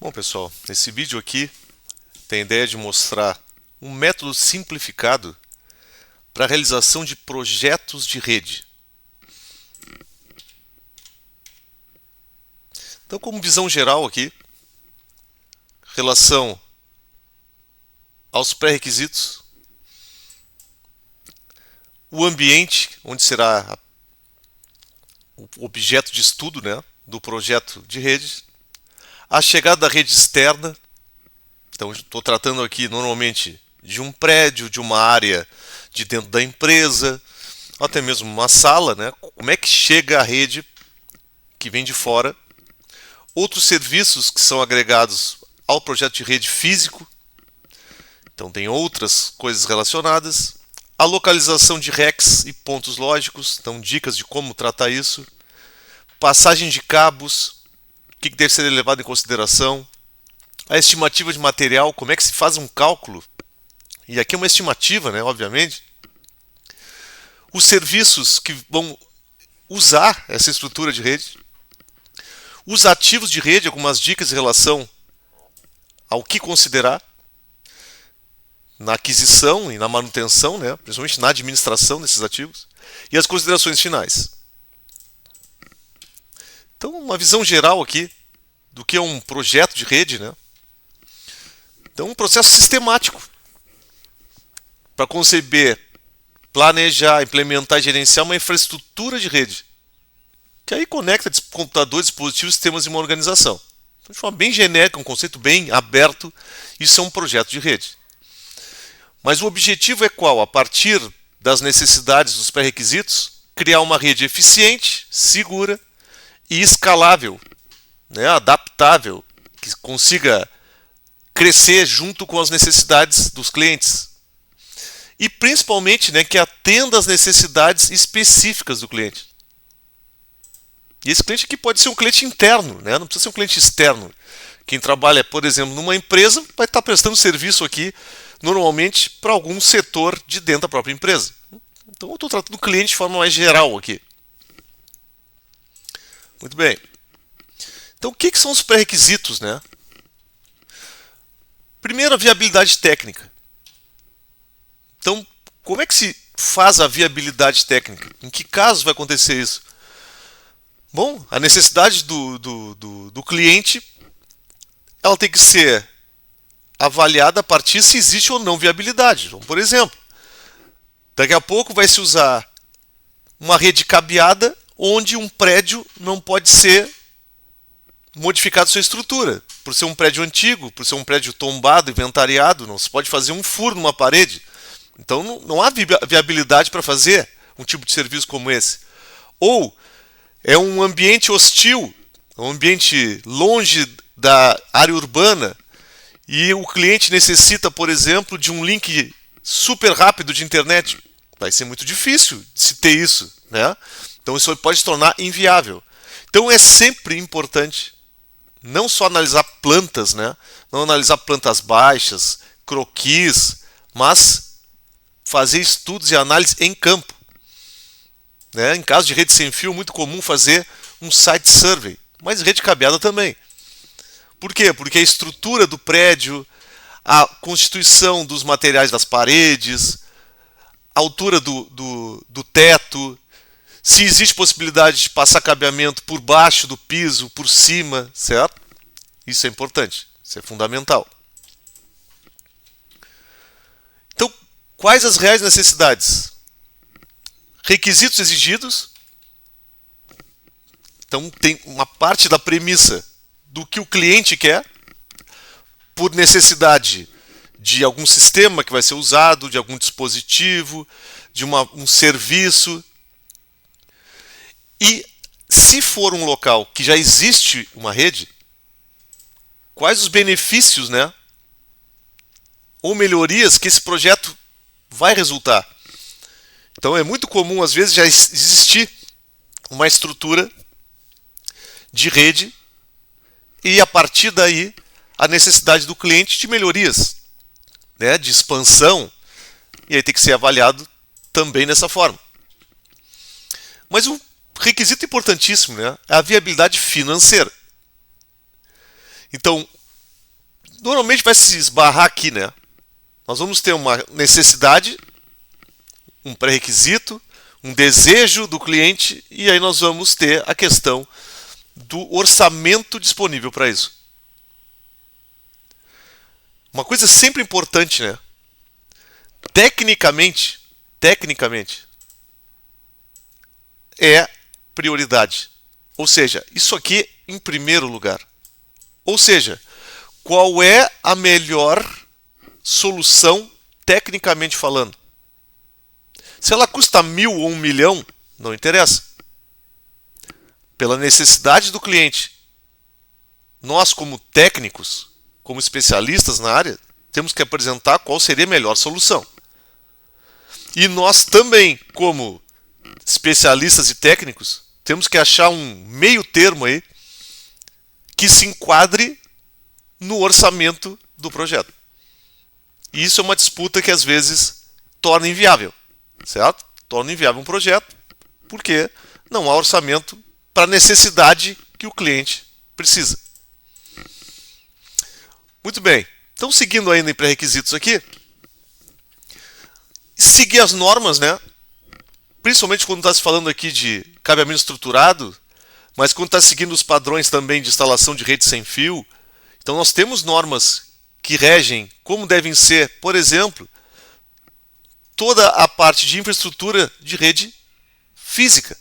Bom, pessoal, esse vídeo aqui tem a ideia de mostrar um método simplificado para a realização de projetos de rede. Então, como visão geral aqui, relação aos pré-requisitos, o ambiente onde será o objeto de estudo, do projeto de rede, a chegada da rede externa. Então, estou tratando aqui normalmente de um prédio, de uma área de dentro da empresa, ou até mesmo uma sala, Como é que chega a rede que vem de fora? Outros serviços que são agregados ao projeto de rede físico. Então, tem outras coisas relacionadas. A localização de racks e pontos lógicos, então dicas de como tratar isso. Passagem de cabos, o que deve ser levado em consideração. A estimativa de material, como é que se faz um cálculo. E aqui é uma estimativa, obviamente. Os serviços que vão usar essa estrutura de rede. Os ativos de rede, algumas dicas em relação ao que considerar na aquisição e na manutenção, principalmente na administração desses ativos, e as considerações finais. Então, uma visão geral aqui do que é um projeto de rede, Então, um processo sistemático para conceber, planejar, implementar e gerenciar uma infraestrutura de rede, que aí conecta computadores, dispositivos, sistemas em uma organização. Então, de forma bem genérica, um conceito bem aberto, isso é um projeto de rede. Mas o objetivo é qual? A partir das necessidades, dos pré-requisitos, criar uma rede eficiente, segura e escalável, adaptável, que consiga crescer junto com as necessidades dos clientes. E principalmente que atenda às necessidades específicas do cliente. E esse cliente aqui pode ser um cliente interno, não precisa ser um cliente externo. Quem trabalha, por exemplo, numa empresa vai estar prestando serviço aqui, normalmente, para algum setor de dentro da própria empresa. Então eu estou tratando o cliente de forma mais geral aqui. Muito bem. Então o que são os pré-requisitos, Primeiro, a viabilidade técnica. Então, como é que se faz a viabilidade técnica? Em que casos vai acontecer isso? Bom, a necessidade do cliente ela tem que ser avaliada a partir se existe ou não viabilidade. Então, por exemplo, daqui a pouco vai se usar uma rede cabeada onde um prédio não pode ser modificado sua estrutura. Por ser um prédio antigo, por ser um prédio tombado, inventariado, não se pode fazer um furo numa parede. Então não há viabilidade para fazer um tipo de serviço como esse. Ou é um ambiente hostil, um ambiente longe da área urbana, e o cliente necessita, por exemplo, de um link super rápido de internet. Vai ser muito difícil de se ter isso, Então isso pode se tornar inviável. Então é sempre importante não só analisar plantas, não analisar plantas baixas, croquis, mas fazer estudos e análise em campo. Em caso de rede sem fio, é muito comum fazer um site survey, mas rede cabeada também. Por quê? Porque a estrutura do prédio, a constituição dos materiais das paredes, a altura do teto, se existe possibilidade de passar cabeamento por baixo do piso, por cima, certo? Isso é importante, isso é fundamental. Então, quais as reais necessidades? Requisitos exigidos. Então, tem uma parte da premissa do que o cliente quer, por necessidade de algum sistema que vai ser usado, de algum dispositivo, de um serviço. E se for um local que já existe uma rede, quais os benefícios, ou melhorias que esse projeto vai resultar? Então é muito comum, às vezes, já existir uma estrutura de rede e, a partir daí, a necessidade do cliente de melhorias, de expansão, e aí tem que ser avaliado também dessa forma. Mas um requisito importantíssimo é a viabilidade financeira. Então, normalmente vai se esbarrar aqui, né? Nós vamos ter uma necessidade, um pré-requisito, um desejo do cliente, e aí nós vamos ter a questão do orçamento disponível para isso. Uma coisa sempre importante, né? Tecnicamente, é prioridade. Ou seja, isso aqui em primeiro lugar. Ou seja, qual é a melhor solução tecnicamente falando? Se ela custa 1.000 ou 1 milhão, não interessa. Pela necessidade do cliente, nós como técnicos, como especialistas na área, temos que apresentar qual seria a melhor solução. E nós também, como especialistas e técnicos, temos que achar um meio termo aí que se enquadre no orçamento do projeto. E isso é uma disputa que às vezes torna inviável, certo? Torna inviável um projeto porque não há orçamento para a necessidade que o cliente precisa. Muito bem. Então, seguindo ainda em pré-requisitos aqui, seguir as normas, né? Principalmente quando está se falando aqui de cabeamento estruturado, mas quando está seguindo os padrões também de instalação de rede sem fio. Então nós temos normas que regem como devem ser, por exemplo, toda a parte de infraestrutura de rede física.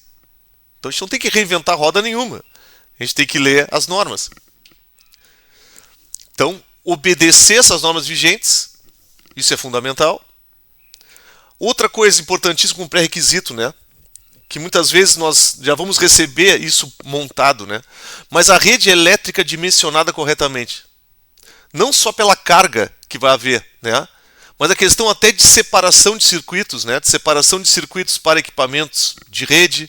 Então a gente não tem que reinventar roda nenhuma. A gente tem que ler as normas. Então, obedecer essas normas vigentes, isso é fundamental. Outra coisa importantíssima como pré-requisito, né? Que muitas vezes nós já vamos receber isso montado, né? Mas a rede elétrica dimensionada corretamente. Não só pela carga que vai haver, né? Mas a questão até de separação de circuitos, né? De separação de circuitos para equipamentos de rede,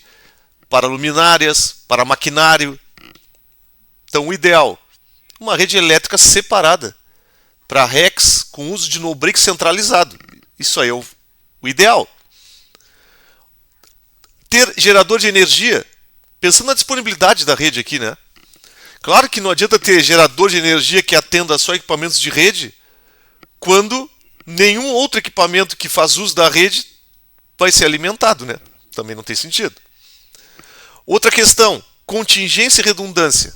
para luminárias, para maquinário. Então, o ideal, uma rede elétrica separada para racks com uso de no-break centralizado. Isso aí é o ideal. Ter gerador de energia, pensando na disponibilidade da rede aqui, né? Claro que não adianta ter gerador de energia que atenda só equipamentos de rede, quando nenhum outro equipamento que faz uso da rede vai ser alimentado, né? Também não tem sentido. Outra questão, contingência e redundância.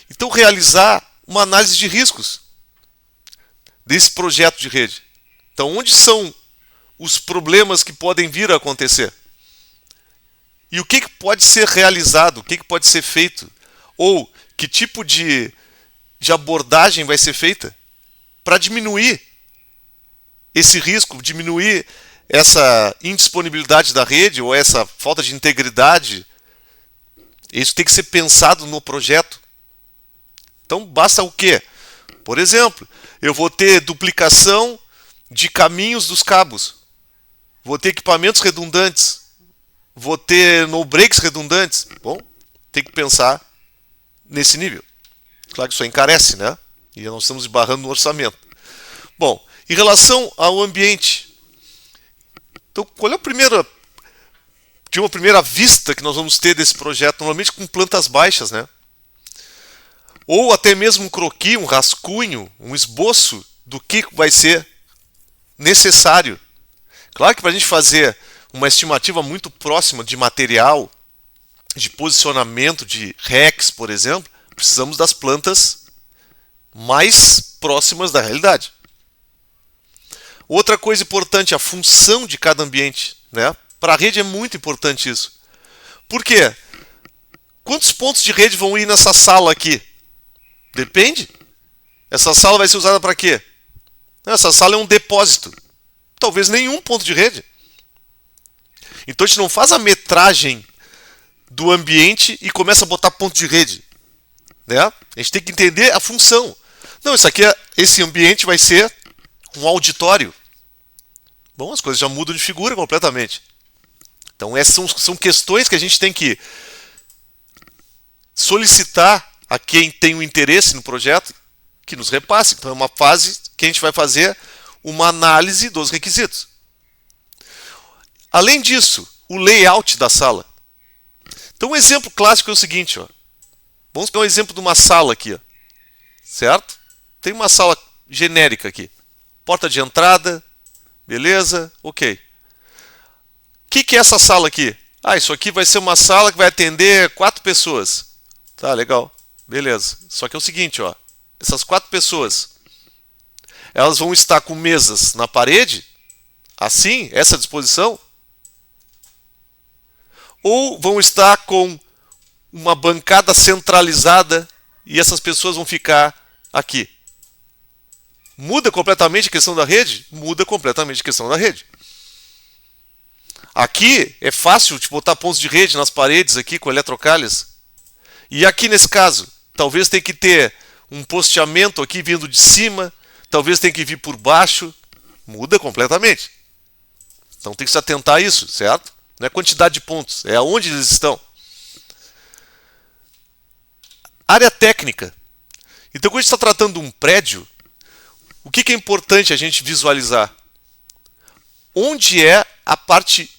Então, realizar uma análise de riscos desse projeto de rede. Então, onde são os problemas que podem vir a acontecer? E o que pode ser realizado, o que pode ser feito? Ou que tipo de abordagem vai ser feita para diminuir esse risco, diminuir essa indisponibilidade da rede ou essa falta de integridade? Isso tem que ser pensado no projeto. Então, basta o quê? Por exemplo, eu vou ter duplicação de caminhos dos cabos. Vou ter equipamentos redundantes. Vou ter no-breaks redundantes. Bom, tem que pensar nesse nível. Claro que isso encarece, né? E nós estamos esbarrando no orçamento. Bom, em relação ao ambiente. Então, qual é uma primeira vista que nós vamos ter desse projeto? Normalmente com plantas baixas, né? Ou até mesmo um croquis, um rascunho, um esboço do que vai ser necessário. Claro que para a gente fazer uma estimativa muito próxima de material, de posicionamento de racks, por exemplo, precisamos das plantas mais próximas da realidade. Outra coisa importante, a função de cada ambiente, né? Para a rede é muito importante isso. Por quê? Quantos pontos de rede vão ir nessa sala aqui? Depende. Essa sala vai ser usada para quê? Essa sala é um depósito. Talvez nenhum ponto de rede. Então a gente não faz a metragem do ambiente e começa a botar ponto de rede, né? A gente tem que entender a função. Não, esse ambiente vai ser um auditório. Bom, as coisas já mudam de figura completamente. Então essas são questões que a gente tem que solicitar a quem tem um interesse no projeto que nos repasse. Então é uma fase que a gente vai fazer uma análise dos requisitos. Além disso, o layout da sala. Então um exemplo clássico é o seguinte, ó. Vamos pegar um exemplo de uma sala aqui, ó. Certo? tem uma sala genérica aqui. Porta de entrada, beleza, ok. O que é essa sala aqui? Isso aqui vai ser uma sala que vai atender 4 pessoas. Tá, legal, beleza. Só que é o seguinte, ó, essas 4 pessoas, elas vão estar com mesas na parede, assim, essa disposição, ou vão estar com uma bancada centralizada e essas pessoas vão ficar aqui. Muda completamente a questão da rede? Muda completamente a questão da rede. Aqui é fácil de botar pontos de rede nas paredes aqui com eletrocalhas. E aqui nesse caso, talvez tenha que ter um posteamento aqui vindo de cima, talvez tenha que vir por baixo. Muda completamente. Então tem que se atentar a isso, certo? Não é quantidade de pontos, é aonde eles estão. Área técnica. Então, quando a gente está tratando de um prédio, o que é importante a gente visualizar? Onde é a parte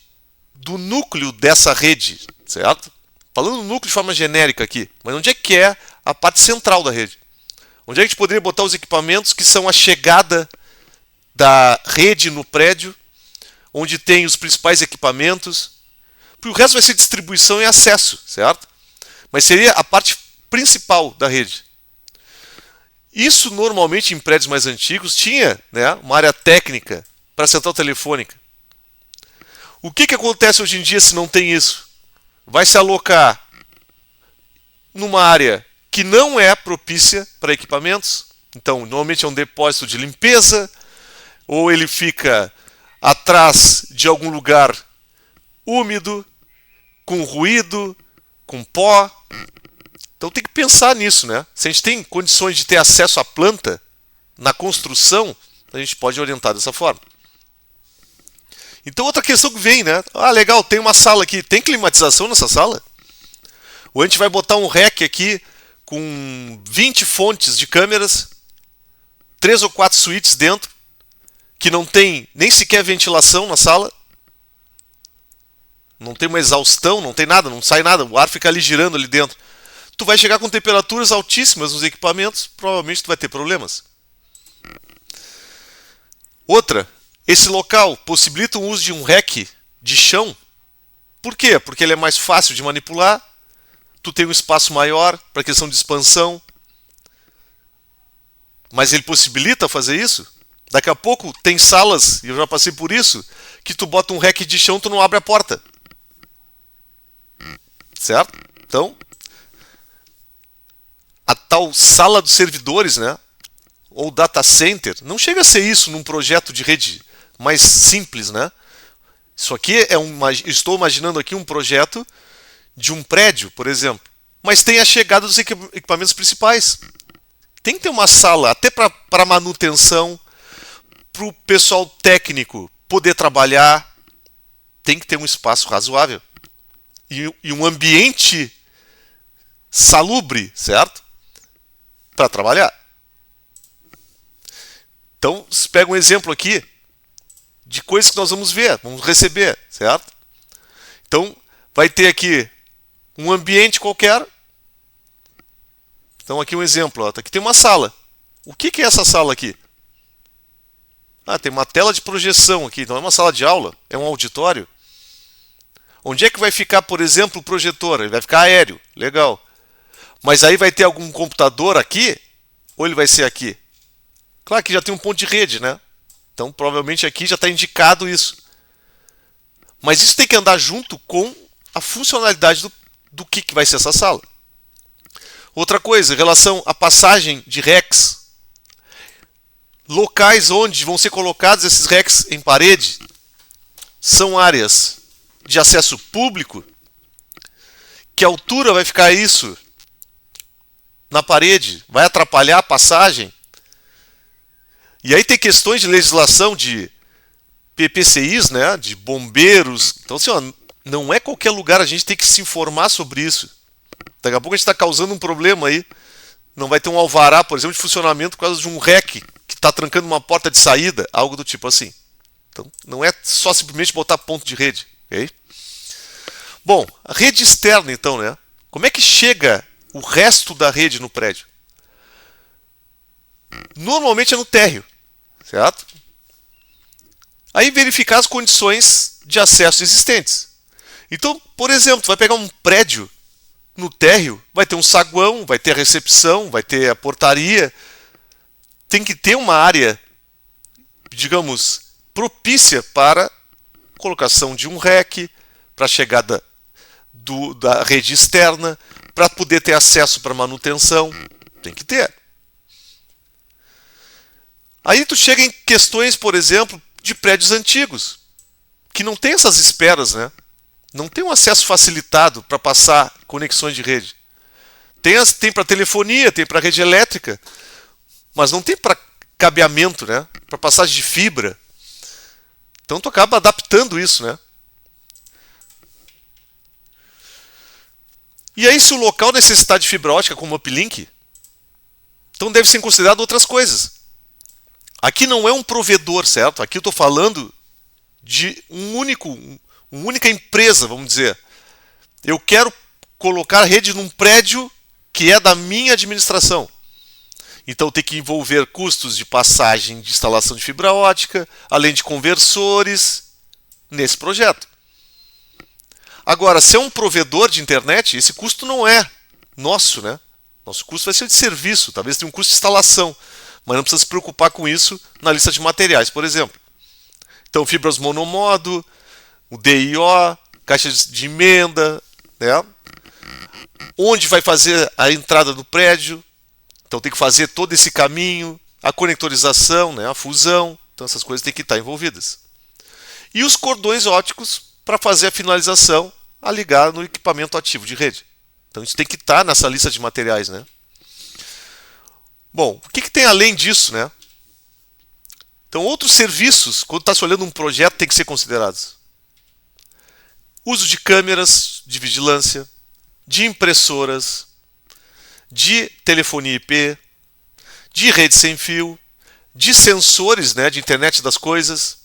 do núcleo dessa rede, certo? Falando do núcleo de forma genérica aqui, mas onde é que é a parte central da rede? Onde é que a gente poderia botar os equipamentos que são a chegada da rede no prédio, onde tem os principais equipamentos? Porque o resto vai ser distribuição e acesso, certo? Mas seria a parte principal da rede. Isso normalmente em prédios mais antigos tinha, né, uma área técnica para a central telefônica. O que acontece hoje em dia se não tem isso? Vai se alocar numa área que não é propícia para equipamentos. Então, normalmente é um depósito de limpeza, ou ele fica atrás de algum lugar úmido, com ruído, com pó. Então tem que pensar nisso, né? Se a gente tem condições de ter acesso à planta na construção, a gente pode orientar dessa forma. Então outra questão que vem, né? Legal, tem uma sala aqui. Tem climatização nessa sala? Ou a gente vai botar um rack aqui com 20 fontes de câmeras, 3 ou 4 suítes dentro, que não tem nem sequer ventilação na sala, não tem uma exaustão, não tem nada, não sai nada, o ar fica ali girando ali dentro. Tu vai chegar com temperaturas altíssimas nos equipamentos, provavelmente tu vai ter problemas. Outra, esse local possibilita o uso de um rack de chão. Por quê? Porque ele é mais fácil de manipular, tu tem um espaço maior para questão de expansão, mas ele possibilita fazer isso. Daqui a pouco tem salas, e eu já passei por isso, que tu bota um rack de chão, tu não abre a porta. Certo? Então, a tal sala dos servidores, né, ou data center, não chega a ser isso num projeto de rede mais simples, né? Isso aqui estou imaginando aqui um projeto de um prédio, por exemplo, mas tem a chegada dos equipamentos principais. Tem que ter uma sala até para manutenção, para o pessoal técnico poder trabalhar, tem que ter um espaço razoável e um ambiente salubre, certo? Para trabalhar. Então, se pega um exemplo aqui de coisas que nós vamos ver, vamos receber, certo? Então, vai ter aqui um ambiente qualquer. Então, aqui um exemplo. Aqui tem uma sala. O que é essa sala aqui? Tem uma tela de projeção aqui. Então, é uma sala de aula? É um auditório? Onde é que vai ficar, por exemplo, o projetor? Ele vai ficar aéreo. Legal. Mas aí vai ter algum computador aqui? Ou ele vai ser aqui? Claro que já tem um ponto de rede, né? Então, provavelmente aqui já está indicado isso. Mas isso tem que andar junto com a funcionalidade do que vai ser essa sala. Outra coisa, em relação à passagem de racks. Locais onde vão ser colocados esses racks em parede são áreas de acesso público. Que altura vai ficar isso na parede? Vai atrapalhar a passagem? E aí tem questões de legislação de PPCIs, né, de bombeiros. Então, assim, não é qualquer lugar, a gente tem que se informar sobre isso. Daqui a pouco a gente está causando um problema aí. Não vai ter um alvará, por exemplo, de funcionamento por causa de um rack que está trancando uma porta de saída, algo do tipo assim. Então, não é só simplesmente botar ponto de rede. Okay? Bom, a rede externa, então, né? Como é que chega o resto da rede no prédio? Normalmente é no térreo, certo? Aí verificar as condições de acesso existentes. Então, por exemplo, tu vai pegar um prédio no térreo, vai ter um saguão, vai ter a recepção, vai ter a portaria. Tem que ter uma área, digamos, propícia para colocação de um rack, para a chegada da rede externa, para poder ter acesso para manutenção. Tem que ter. Aí tu chega em questões, por exemplo, de prédios antigos, que não tem essas esperas, né? Não tem um acesso facilitado para passar conexões de rede. Tem para telefonia, tem para rede elétrica, mas não tem para cabeamento, né? Para passagem de fibra. Então tu acaba adaptando isso, né? E aí, se o local necessitar de fibra ótica como uplink, então deve ser considerado outras coisas. Aqui não é um provedor, certo? Aqui eu estou falando de uma única empresa, vamos dizer. Eu quero colocar rede num prédio que é da minha administração. Então tem que envolver custos de passagem de instalação de fibra ótica, além de conversores nesse projeto. Agora, se é um provedor de internet, esse custo não é nosso, né? Nosso custo vai ser de serviço, talvez tenha um custo de instalação, mas não precisa se preocupar com isso na lista de materiais, por exemplo. Então, fibras monomodo, o DIO, caixa de emenda, né? Onde vai fazer a entrada do prédio, então tem que fazer todo esse caminho, a conectorização, né? A fusão, então essas coisas têm que estar envolvidas. E os cordões óticos para fazer a finalização a ligar no equipamento ativo de rede. Então isso tem que estar nessa lista de materiais, né? Bom, o que tem além disso, né? Então outros serviços, quando está se olhando um projeto, tem que ser considerados. Uso de câmeras de vigilância, de impressoras, de telefonia IP, de rede sem fio, de sensores, né, de internet das coisas,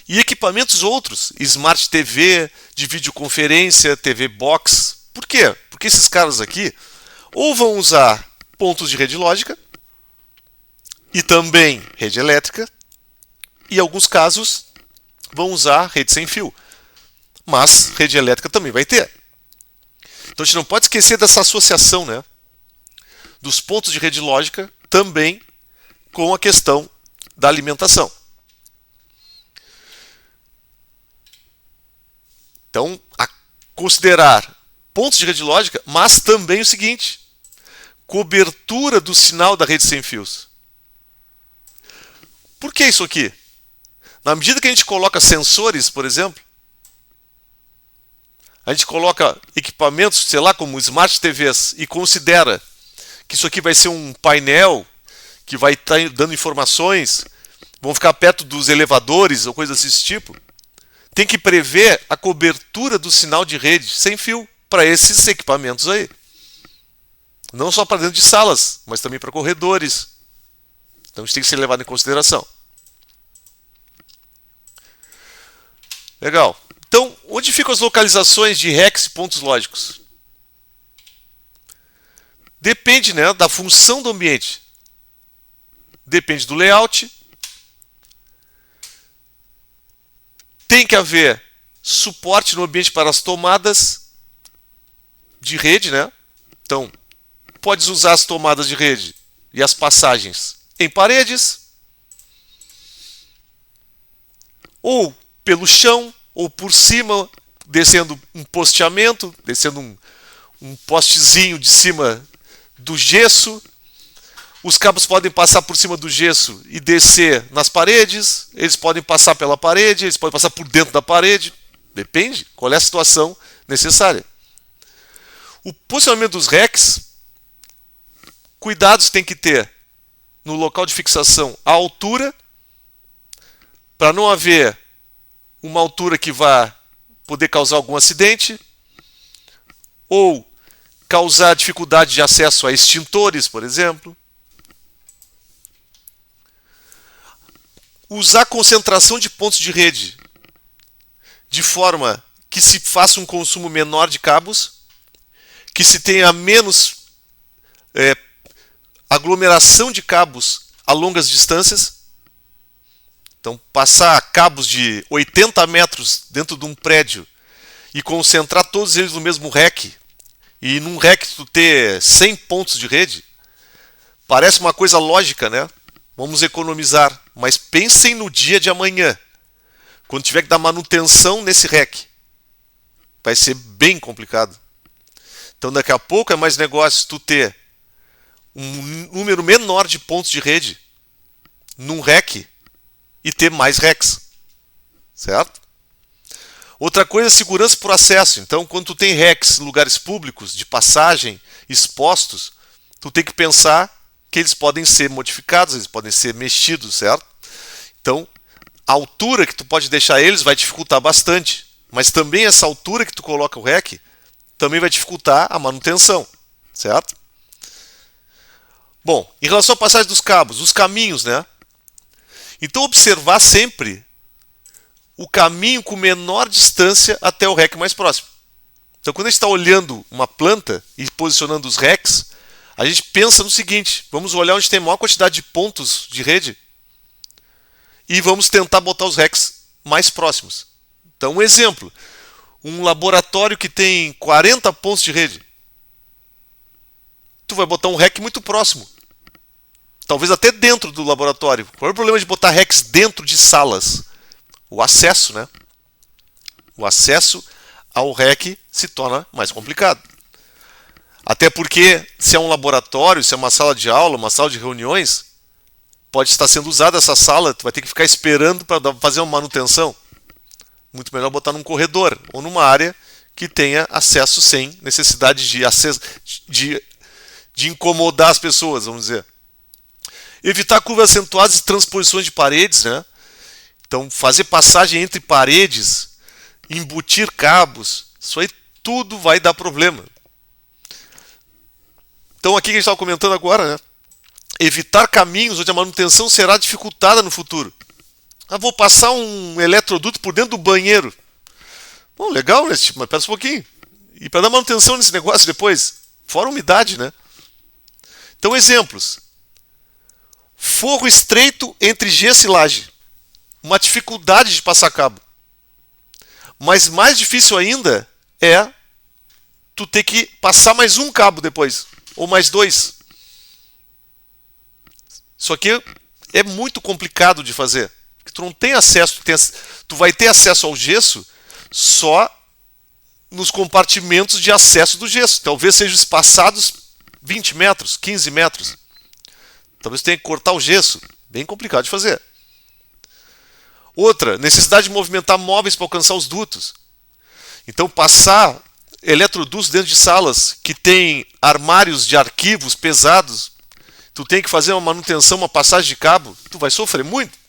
e equipamentos outros, Smart TV, de videoconferência, TV Box. Por quê? Porque esses caras aqui ou vão usar pontos de rede lógica e também rede elétrica, e em alguns casos vão usar rede sem fio. Mas rede elétrica também vai ter. Então a gente não pode esquecer dessa associação, né, dos pontos de rede lógica também com a questão da alimentação. Então, a considerar pontos de rede lógica, mas também o seguinte, cobertura do sinal da rede sem fios. Por que isso aqui? Na medida que a gente coloca sensores, por exemplo, a gente coloca equipamentos, sei lá, como Smart TVs, e considera que isso aqui vai ser um painel que vai estar dando informações, vão ficar perto dos elevadores ou coisas desse tipo, tem que prever a cobertura do sinal de rede sem fio para esses equipamentos aí. Não só para dentro de salas, mas também para corredores. Então isso tem que ser levado em consideração. Legal. Então, onde ficam as localizações de racks e pontos lógicos? Depende, né, da função do ambiente. Depende do layout. Tem que haver suporte no ambiente para as tomadas de rede, né? Então, podes usar as tomadas de rede e as passagens em paredes, ou pelo chão, ou por cima, descendo um posteamento, descendo um postezinho de cima do gesso. Os cabos podem passar por cima do gesso e descer nas paredes, eles podem passar pela parede, eles podem passar por dentro da parede, depende qual é a situação necessária. O posicionamento dos racks, cuidados tem que ter no local de fixação a altura, para não haver uma altura que vá poder causar algum acidente, ou causar dificuldade de acesso a extintores, por exemplo. Usar concentração de pontos de rede de forma que se faça um consumo menor de cabos, que se tenha menos aglomeração de cabos a longas distâncias. Então, passar cabos de 80 metros dentro de um prédio e concentrar todos eles no mesmo rack, e num rack tu ter 100 pontos de rede, parece uma coisa lógica, né? Vamos economizar, mas pensem no dia de amanhã, quando tiver que dar manutenção nesse rack. Vai ser bem complicado. Então daqui a pouco é mais negócio tu ter um número menor de pontos de rede num rack e ter mais racks, certo? Outra coisa é segurança por acesso. Então, quando tu tem racks em lugares públicos, de passagem, expostos, tu tem que pensar que eles podem ser modificados, eles podem ser mexidos, certo? Então, a altura que tu pode deixar eles vai dificultar bastante, mas também essa altura que tu coloca o rack também vai dificultar a manutenção, certo? Bom, em relação à passagem dos cabos, os caminhos, né? Então, observar sempre o caminho com menor distância até o rack mais próximo. Então, quando a gente está olhando uma planta e posicionando os racks, a gente pensa no seguinte: vamos olhar onde tem a maior quantidade de pontos de rede e vamos tentar botar os racks mais próximos. Então, um exemplo: um laboratório que tem 40 pontos de rede, tu vai botar um rack muito próximo, talvez até dentro do laboratório. Qual é o problema de botar racks dentro de salas? O acesso, né? O acesso ao rack se torna mais complicado. Até porque, se é um laboratório, se é uma sala de aula, uma sala de reuniões, pode estar sendo usada essa sala, tu vai ter que ficar esperando para fazer uma manutenção. Muito melhor botar num corredor ou numa área que tenha acesso sem necessidade de incomodar as pessoas, vamos dizer. Evitar curvas acentuadas e transposições de paredes, né? Então, fazer passagem entre paredes, embutir cabos, isso aí tudo vai dar problema. Então, aqui que a gente estava comentando agora, né? Evitar caminhos onde a manutenção será dificultada no futuro. Ah, vou passar um eletroduto por dentro do banheiro. Bom, legal, né? Mas espera um pouquinho. E para dar manutenção nesse negócio depois? Fora umidade, né? Então, exemplos. Forro estreito entre gesso e laje. Uma dificuldade de passar cabo. Mas mais difícil ainda é tu ter que passar mais um cabo depois, ou mais dois. Isso aqui é muito complicado de fazer. Porque tu não tem acesso, tu vai ter acesso ao gesso só nos compartimentos de acesso do gesso. Talvez sejam espaçados 20 metros, 15 metros. Talvez tu tenha que cortar o gesso. Bem complicado de fazer. Outra, necessidade de movimentar móveis para alcançar os dutos. Então, passar eletrodutos dentro de salas que tem armários de arquivos pesados, tu tem que fazer uma manutenção, uma passagem de cabo, tu vai sofrer muito.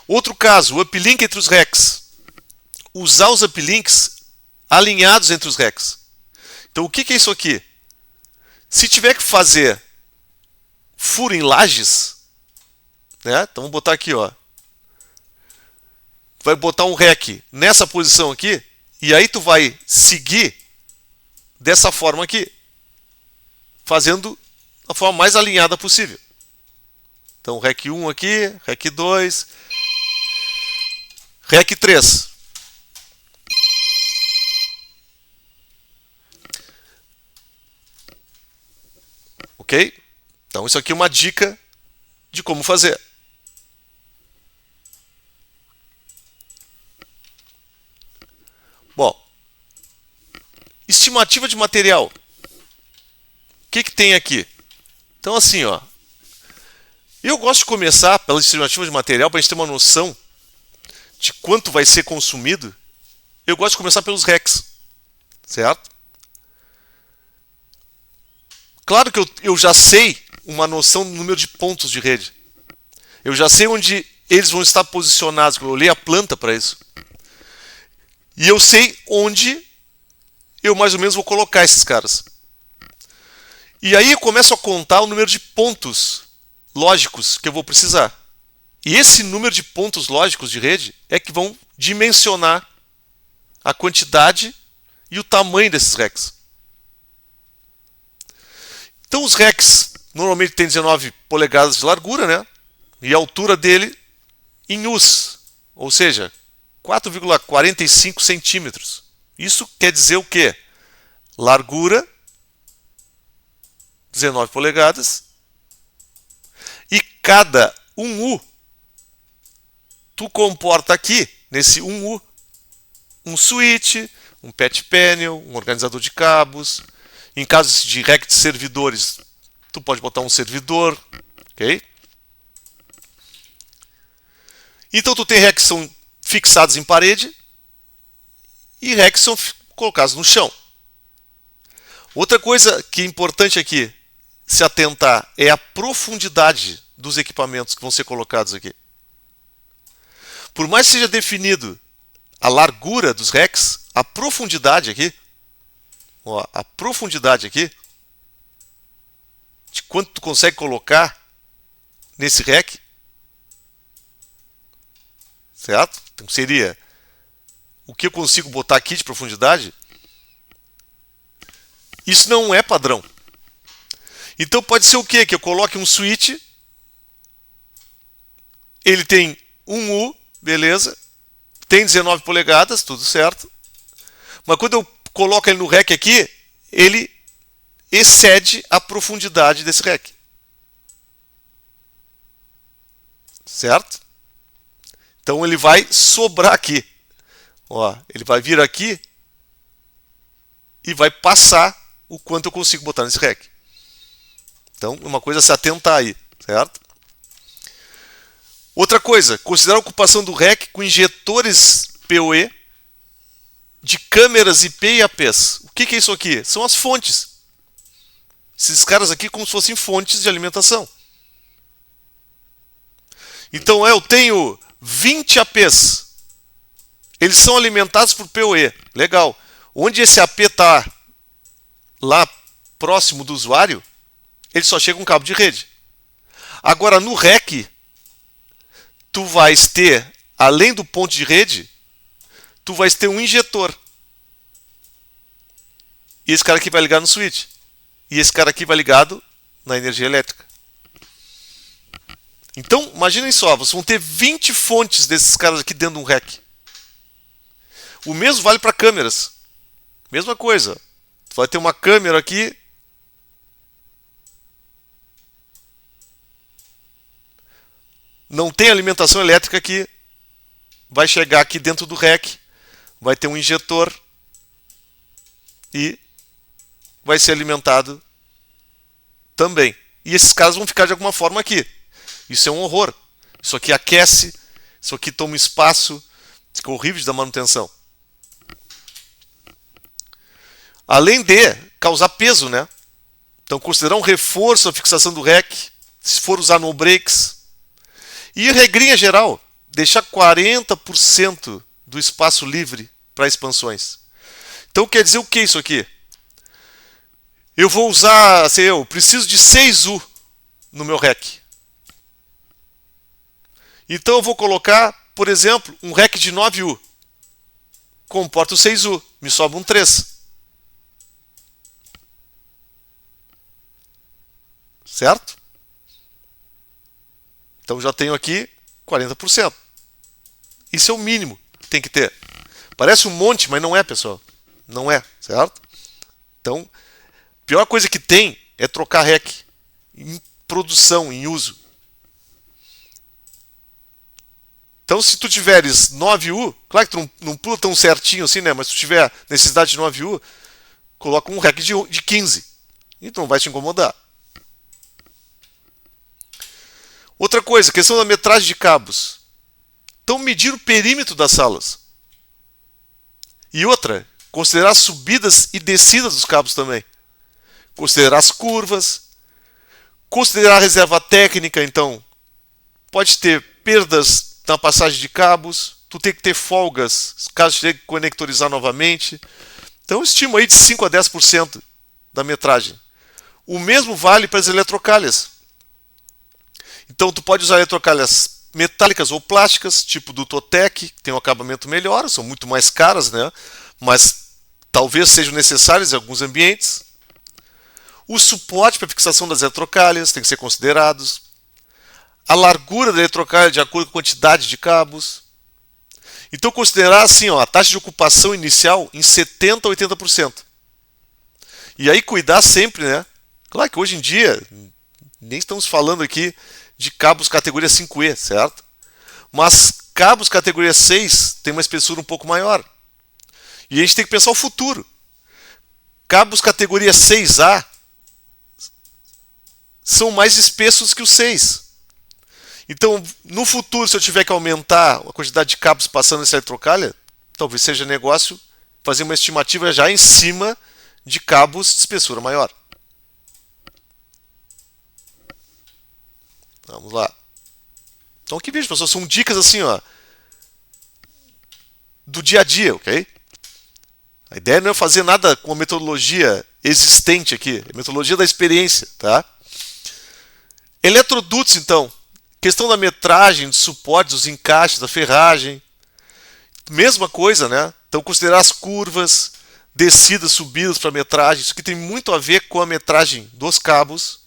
Outro caso, o uplink entre os racks. Usar os uplinks alinhados entre os racks. Então, o que é isso aqui? Se tiver que fazer furo em lajes, né? Então vamos botar aqui, ó. Vai botar um rack nessa posição aqui, e aí tu vai seguir dessa forma aqui, fazendo da forma mais alinhada possível. Então rack 1 aqui, rack 2, rack 3. Ok? Então isso aqui é uma dica de como fazer. Bom, estimativa de material. O que tem aqui? Então assim, ó, eu gosto de começar pela estimativa de material para a gente ter uma noção de quanto vai ser consumido. Eu gosto de começar pelos racks, certo? Claro que eu já sei uma noção do número de pontos de rede. Eu já sei onde eles vão estar posicionados, eu olhei a planta para isso. E eu sei onde eu mais ou menos vou colocar esses caras. E aí eu começo a contar o número de pontos lógicos que eu vou precisar. E esse número de pontos lógicos de rede é que vão dimensionar a quantidade e o tamanho desses racks. Então os racks normalmente tem 19 polegadas de largura, né? E a altura dele em us, ou seja, 4,45 centímetros. Isso quer dizer o quê? Largura, 19 polegadas, e cada 1U, tu comporta aqui, nesse 1U, um switch, um patch panel, um organizador de cabos. Em caso de rack de servidores, tu pode botar um servidor, ok? Então tu tem racks que são fixados em parede e racks que são colocados no chão. Outra coisa que é importante aqui se atentar é a profundidade dos equipamentos que vão ser colocados aqui. Por mais que seja definido a largura dos racks, a profundidade aqui, ó, a profundidade aqui, de quanto tu consegue colocar nesse rack, certo? Então seria o que eu consigo botar aqui de profundidade. Isso não é padrão. Então pode ser o quê? Que eu coloque um switch, ele tem 1U, beleza, tem 19 polegadas, tudo certo. Mas quando eu coloco ele no rack aqui, ele excede a profundidade desse rack. Certo? Então ele vai sobrar aqui. Ó, ele vai vir aqui e vai passar o quanto eu consigo botar nesse rack. Então, uma coisa a se atentar aí, certo? Outra coisa, considerar a ocupação do rack com injetores PoE de câmeras IP e APs. O que é isso aqui? São as fontes. Esses caras aqui como se fossem fontes de alimentação. Então eu tenho 20 APs. Eles são alimentados por PoE. Legal. Onde esse AP está lá próximo do usuário, ele só chega um cabo de rede. Agora no rack, tu vais ter, além do ponto de rede, tu vais ter um injetor. E esse cara aqui vai ligar no switch. E esse cara aqui vai ligado na energia elétrica. Então, imaginem só, vocês vão ter 20 fontes desses caras aqui dentro de um rack. O mesmo vale para câmeras. Mesma coisa. Tu vai ter uma câmera aqui. Não tem alimentação elétrica aqui. Vai chegar aqui dentro do rack. Vai ter um injetor. E vai ser alimentado também. E esses caras vão ficar de alguma forma aqui. Isso é um horror. Isso aqui aquece. Isso aqui toma espaço. Fica horrível de dar manutenção. Além de causar peso, né? Então, considerar um reforço à fixação do rack, se for usar no breaks. E regrinha geral, deixar 40% do espaço livre para expansões. Então, quer dizer o que isso aqui? Eu vou usar, sei eu, preciso de 6U no meu rack. Então, eu vou colocar, por exemplo, um rack de 9U. Comporta o 6U, me sobra um 3. Certo? Então já tenho aqui 40%. Isso é o mínimo que tem que ter. Parece um monte, mas não é, pessoal. Não é, certo? Então, a pior coisa que tem é trocar rack em produção, em uso. Então, se tu tiveres 9U, claro que tu não pula tão certinho assim, né? Mas se tu tiver necessidade de 9U, coloca um rack de 15. E tu não vai te incomodar. Outra coisa, questão da metragem de cabos. Então, medir o perímetro das salas. E outra, considerar as subidas e descidas dos cabos também. Considerar as curvas. Considerar a reserva técnica, então. Pode ter perdas na passagem de cabos. Tu tem que ter folgas, caso tenha que conectorizar novamente. Então, estimo aí de 5 a 10% da metragem. O mesmo vale para as eletrocalhas. Então, tu pode usar eletrocalhas metálicas ou plásticas, tipo do Totec, que tem um acabamento melhor, são muito mais caras, né? Mas talvez sejam necessárias em alguns ambientes. O suporte para fixação das eletrocalhas tem que ser considerados. A largura da eletrocalha de acordo com a quantidade de cabos. Então considerar assim, ó, a taxa de ocupação inicial em 70% a 80%. E aí cuidar sempre, né? Claro que hoje em dia nem estamos falando aqui de cabos categoria 5E, certo? Mas cabos categoria 6 tem uma espessura um pouco maior. E a gente tem que pensar o futuro. Cabos categoria 6A são mais espessos que os 6. Então, no futuro, se eu tiver que aumentar a quantidade de cabos passando nessa eletrocalha, talvez seja negócio fazer uma estimativa já em cima de cabos de espessura maior. Vamos lá. Então, aqui veja, pessoal, são dicas assim, ó, do dia a dia, ok? A ideia não é fazer nada com a metodologia existente aqui, é a metodologia da experiência, tá? Eletrodutos, então. Questão da metragem, dos suportes, dos encaixes, da ferragem. Mesma coisa, né? Então, considerar as curvas, descidas, subidas para metragem. Isso aqui tem muito a ver com a metragem dos cabos.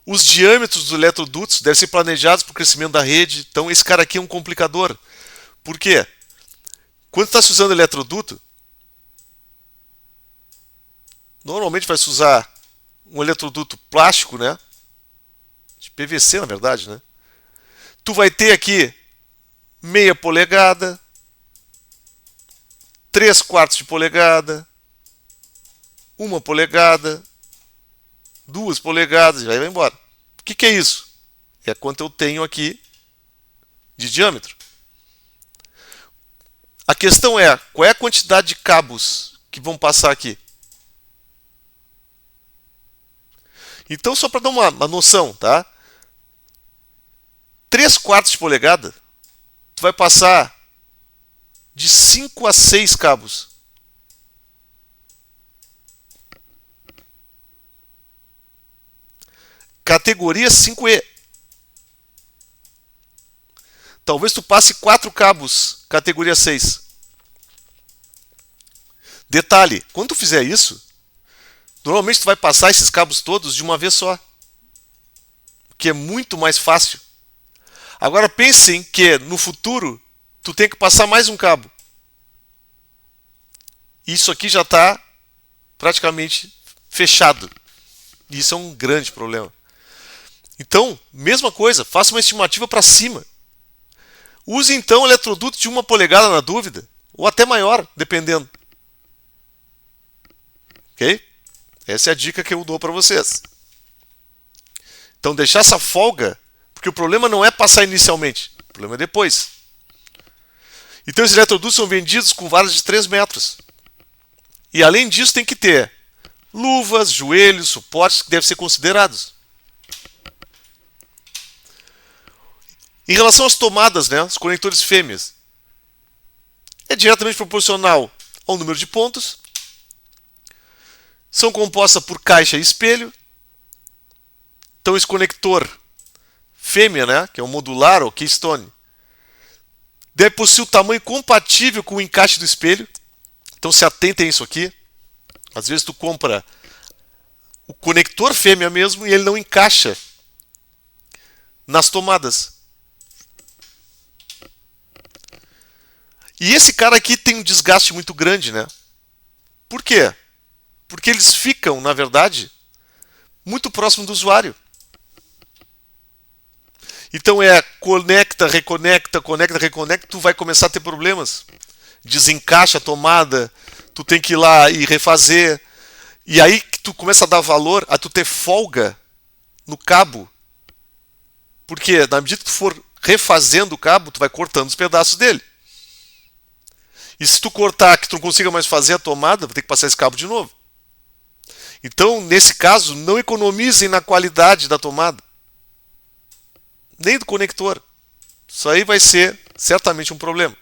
Os diâmetros dos eletrodutos devem ser planejados para o crescimento da rede. Então, esse cara aqui é um complicador. Por quê? Quando está se usando eletroduto, normalmente vai se usar um eletroduto plástico, né? De PVC, na verdade, né? Tu vai ter aqui meia polegada, 3/4 de polegada, 1 polegada, 2 polegadas, e aí vai embora. O que é isso? É quanto eu tenho aqui de diâmetro. A questão é, qual é a quantidade de cabos que vão passar aqui? Então, só para dar uma noção, tá? 3/4 de polegada, tu vai passar de 5 a 6 cabos. Categoria 5E. Talvez tu passe 4 cabos, categoria 6. Detalhe, quando tu fizer isso, normalmente tu vai passar esses cabos todos de uma vez só, que é muito mais fácil. Agora pensem que no futuro tu tem que passar mais um cabo. Isso aqui já está praticamente fechado. Isso é um grande problema. Então, mesma coisa, faça uma estimativa para cima. Use então eletroduto de 1 polegada na dúvida, ou até maior, dependendo. Ok? Essa é a dica que eu dou para vocês. Então, deixar essa folga, porque o problema não é passar inicialmente, o problema é depois. Então, esses eletrodutos são vendidos com varas de 3 metros. E além disso, tem que ter luvas, joelhos, suportes que devem ser considerados. Em relação às tomadas, né, os conectores fêmeas, é diretamente proporcional ao número de pontos. São compostas por caixa e espelho. Então esse conector fêmea, né, que é o modular ou keystone, deve possuir o tamanho compatível com o encaixe do espelho. Então se atentem a isso aqui. Às vezes tu compra o conector fêmea mesmo e ele não encaixa nas tomadas. E esse cara aqui tem um desgaste muito grande, né? Por quê? Porque eles ficam, na verdade, muito próximo do usuário. Então é conecta, reconecta, conecta, reconecta, tu vai começar a ter problemas. Desencaixa a tomada, tu tem que ir lá e refazer. E aí que tu começa a dar valor a tu ter folga no cabo. Porque na medida que tu for refazendo o cabo, tu vai cortando os pedaços dele. E se tu cortar que tu não consiga mais fazer a tomada, vai ter que passar esse cabo de novo. Então, nesse caso, não economizem na qualidade da tomada. Nem do conector. Isso aí vai ser certamente um problema.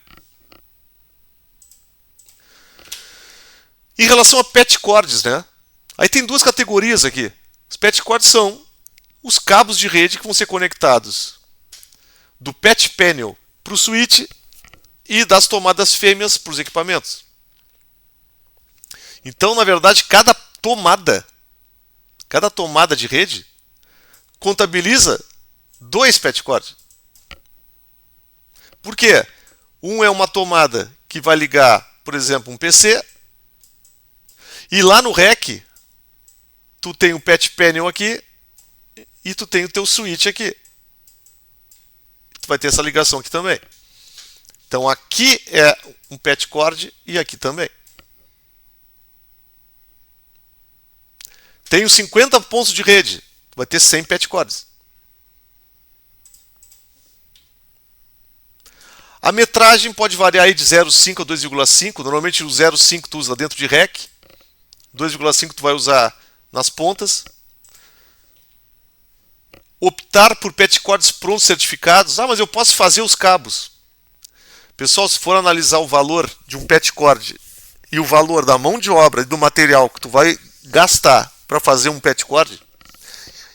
Em relação a PET cords, né? Aí tem duas categorias aqui. Os PET cords são os cabos de rede que vão ser conectados do PET panel para o switch e das tomadas fêmeas para os equipamentos. Então, na verdade, cada tomada Cada tomada de rede contabiliza 2 patch cord. Por quê? Um é uma tomada que vai ligar, por exemplo, um PC. E lá no REC, tu tem o patch panel aqui e tu tem o teu switch aqui. Tu vai ter essa ligação aqui também. Então aqui é um patch cord e aqui também. Tenho 50 pontos de rede, tu vai ter 100 patch cords. A metragem pode variar aí de 0,5 a 2,5. Normalmente o 0,5 tu usa dentro de REC. 2,5 tu vai usar nas pontas. Optar por patch cords prontos certificados. Mas eu posso fazer os cabos. Pessoal, se for analisar o valor de um patch cord e o valor da mão de obra e do material que tu vai gastar para fazer um patch cord,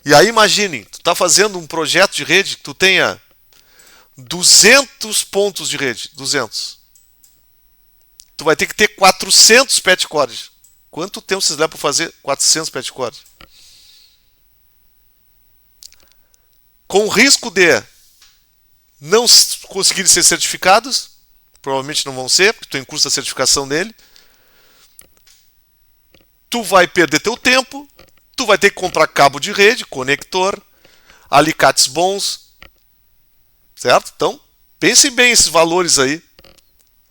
e aí imagine, tu está fazendo um projeto de rede que tu tenha 200 pontos de rede, 200. Tu vai ter que ter 400 patch cords. Quanto tempo vocês levam para fazer 400 patch cords? Com o risco de não conseguirem ser certificados, provavelmente não vão ser, porque tu tem custo da certificação dele. Tu vai perder teu tempo, tu vai ter que comprar cabo de rede, conector, alicates bons, certo? Então, pense bem esses valores aí.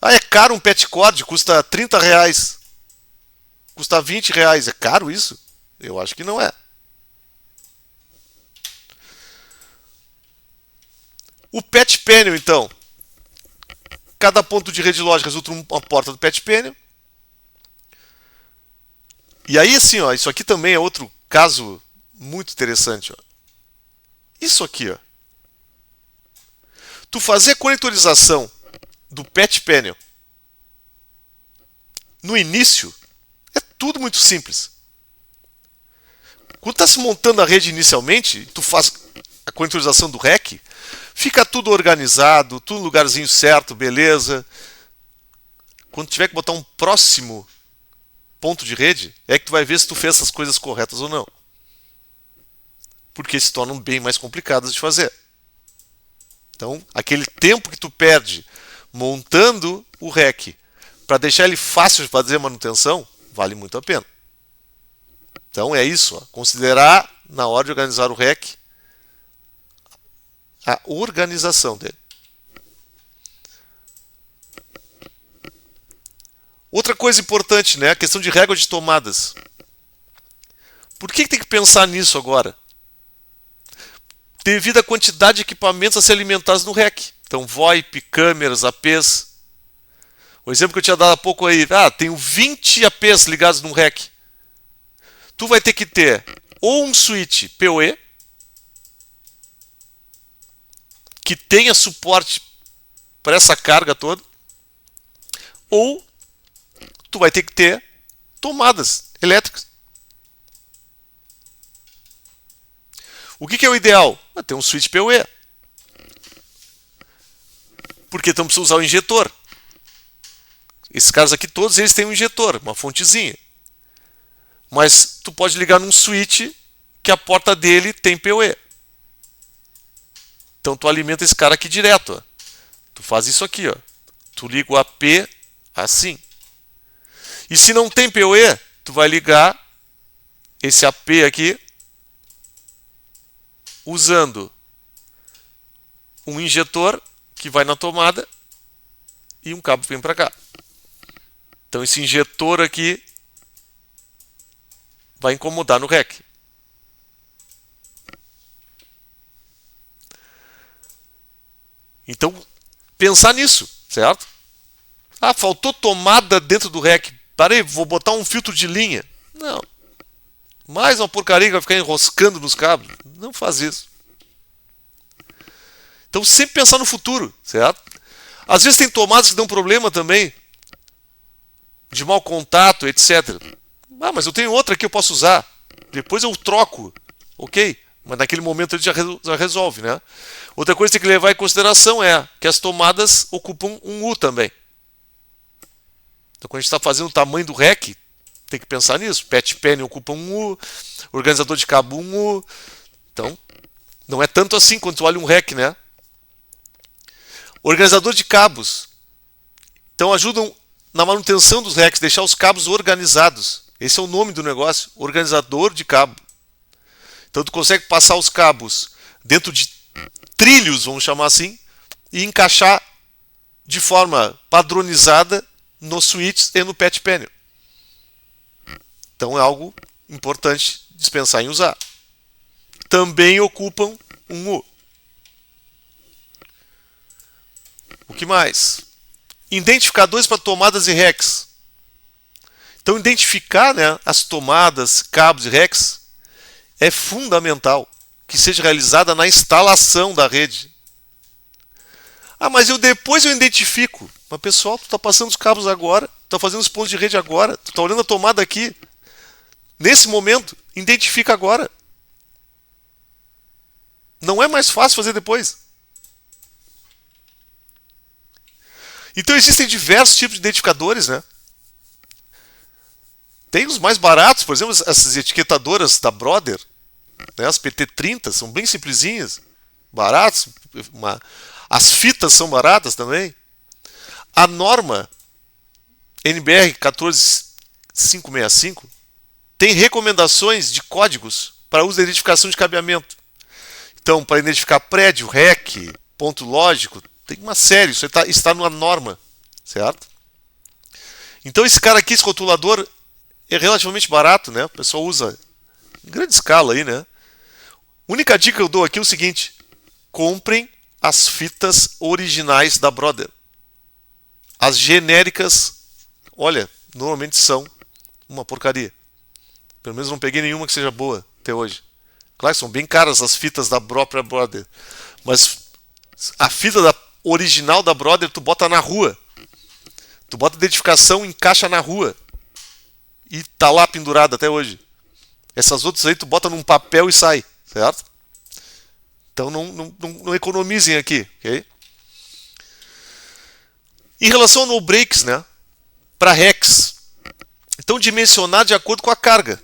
É caro um patch cord, custa 30 reais, custa 20 reais, é caro isso? Eu acho que não é. O patch panel, então. Cada ponto de rede lógica resulta uma porta do patch panel. E aí, assim, ó, isso aqui também é outro caso muito interessante. Ó. Isso aqui, ó. Tu fazer a conectorização do patch panel no início é tudo muito simples. Quando está se montando a rede inicialmente, tu faz a conectorização do REC, fica tudo organizado, tudo no lugarzinho certo, beleza. Quando tiver que botar um próximo ponto de rede, é que tu vai ver se tu fez essas coisas corretas ou não. Porque se tornam bem mais complicadas de fazer. Então, aquele tempo que tu perde montando o REC para deixar ele fácil de fazer manutenção, vale muito a pena. Então é isso, ó. Considerar na hora de organizar o REC a organização dele. Outra coisa importante, né? A questão de régua de tomadas. Por que tem que pensar nisso agora? Devido à quantidade de equipamentos a ser alimentados no REC. Então, VoIP, câmeras, APs. O exemplo que eu tinha dado há pouco aí. Tenho 20 APs ligados no REC. Tu vai ter que ter ou um switch PoE, que tenha suporte para essa carga toda, ou tu vai ter que ter tomadas elétricas. O que é o ideal? Ter um switch PoE. Porque então precisa usar o injetor. Esses caras aqui, todos eles têm um injetor, uma fontezinha. Mas tu pode ligar num switch que a porta dele tem PoE. Então tu alimenta esse cara aqui direto. Ó. Tu faz isso aqui. Ó. Tu liga o AP assim. E se não tem PoE, tu vai ligar esse AP aqui usando um injetor que vai na tomada e um cabo que vem para cá. Então esse injetor aqui vai incomodar no REC. Então, pensar nisso, certo? Faltou tomada dentro do REC. Parei, vou botar um filtro de linha. Não. Mais uma porcaria que vai ficar enroscando nos cabos. Não faz isso. Então, sempre pensar no futuro, certo? Às vezes tem tomadas que dão problema também. De mau contato, etc. Mas eu tenho outra que eu posso usar. Depois eu troco. Ok? Mas naquele momento ele já resolve, né? Outra coisa que tem que levar em consideração é que as tomadas ocupam um U também. Então quando a gente está fazendo o tamanho do REC, Tem que pensar nisso. Patch panel ocupa 1U, organizador de cabo 1U. Então, não é tanto assim quando tu olha um REC, né? Organizador de cabos. Então, ajudam na manutenção dos RECs, deixar os cabos organizados. Esse é o nome do negócio, organizador de cabo. Então, tu consegue passar os cabos dentro de trilhos, vamos chamar assim, e encaixar de forma padronizada nos switches e no patch panel. Então, é algo importante dispensar em usar. Também ocupam 1U. O que mais? Identificadores para tomadas e RECs. Então, identificar, né, as tomadas, cabos e RECs é fundamental que seja realizada na instalação da rede. Ah, mas depois eu identifico. Mas, pessoal, tu está passando os cabos agora, tu está fazendo os pontos de rede agora, tu está olhando a tomada aqui. Nesse momento, identifica agora. Não é mais fácil fazer depois. Então existem diversos tipos de identificadores, né? Tem os mais baratos, por exemplo, essas etiquetadoras da Brother, né? As PT30 são bem simplesinhas, baratos. As fitas são baratas também. A norma NBR 14565 tem recomendações de códigos para uso da identificação de cabeamento. Então, para identificar prédio, REC, ponto lógico, tem uma série, isso está numa norma, certo? Então, esse cara aqui, esse rotulador, é relativamente barato, né? O pessoal usa em grande escala aí, né? A única dica que eu dou aqui é o seguinte: comprem as fitas originais da Brother. As genéricas, olha, normalmente são uma porcaria. Pelo menos não peguei nenhuma que seja boa até hoje. Claro que são bem caras as fitas da própria Brother, mas a fita original da Brother tu bota na rua. Tu bota a identificação, encaixa na rua e tá lá pendurada até hoje. Essas outras aí tu bota num papel e sai, certo? Então não economizem aqui, ok? Em relação ao no breaks, né? Para RECs, então dimensionar de acordo com a carga.